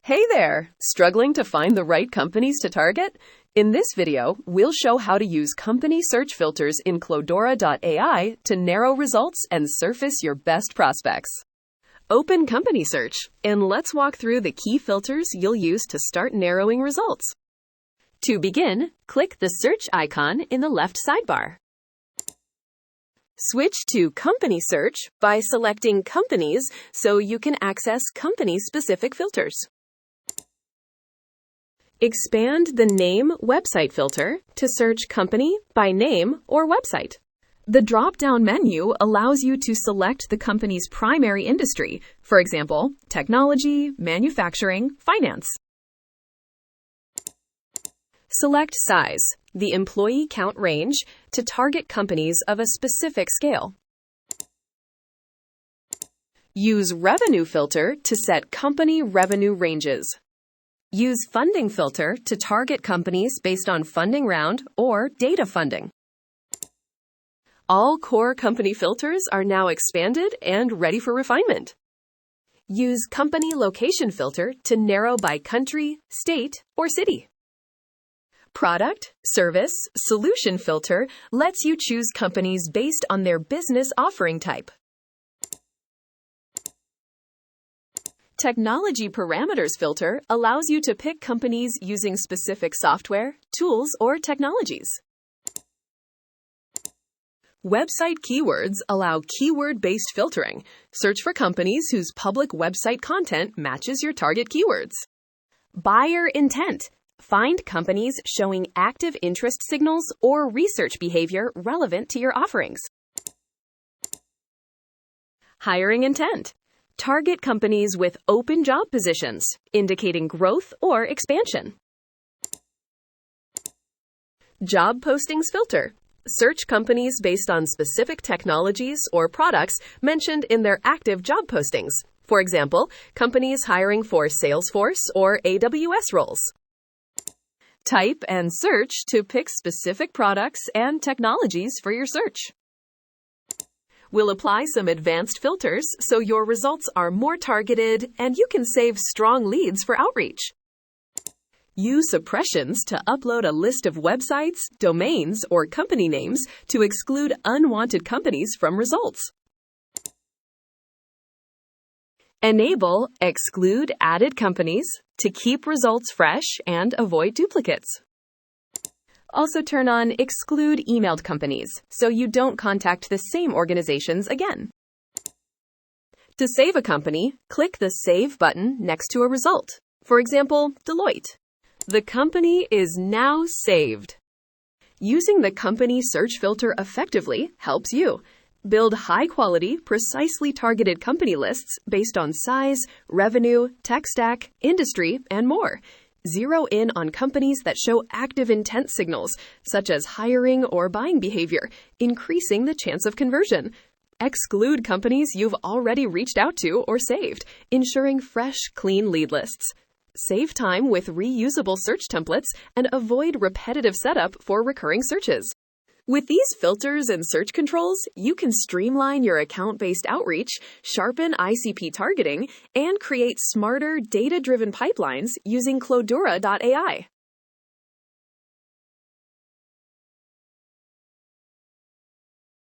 Hey there! Struggling to find the right companies to target? In this video, we'll show how to use company search filters in Clodura.AI to narrow results and surface your best prospects. Open Company Search, and let's walk through the key filters you'll use to start narrowing results. To begin, click the search icon in the left sidebar. Switch to Company Search by selecting Companies so you can access company-specific filters. Expand the Name Website filter to search company by name or website. The drop-down menu allows you to select the company's primary industry, for example, technology, manufacturing, finance. Select Size, the employee count range, to target companies of a specific scale. Use Revenue filter to set company revenue ranges. Use Funding filter to target companies based on funding round or data funding. All core company filters are now expanded and ready for refinement. Use Company Location filter to narrow by country, state, or city. Product, Service, Solution filter lets you choose companies based on their business offering type. Technology Parameters filter allows you to pick companies using specific software, tools, or technologies. Website Keywords allow keyword-based filtering. Search for companies whose public website content matches your target keywords. Buyer Intent. Find companies showing active interest signals or research behavior relevant to your offerings. Hiring Intent. Target companies with open job positions, indicating growth or expansion. Job Postings filter. Search companies based on specific technologies or products mentioned in their active job postings. For example, companies hiring for Salesforce or AWS roles. Type and search to pick specific products and technologies for your search. We'll apply some advanced filters so your results are more targeted and you can save strong leads for outreach. Use Suppressions to upload a list of websites, domains, or company names to exclude unwanted companies from results. Enable Exclude Added Companies to keep results fresh and avoid duplicates. Also turn on Exclude Emailed Companies so you don't contact the same organizations again. To save a company, click the Save button next to a result. For example, Deloitte. The company is now saved. Using the company search filter effectively helps you build high-quality, precisely targeted company lists based on size, revenue, tech stack, industry, and more. Zero in on companies that show active intent signals, such as hiring or buying behavior, increasing the chance of conversion. Exclude companies you've already reached out to or saved, ensuring fresh, clean lead lists. Save time with reusable search templates and avoid repetitive setup for recurring searches. With these filters and search controls, you can streamline your account-based outreach, sharpen ICP targeting, and create smarter, data-driven pipelines using Clodura.AI.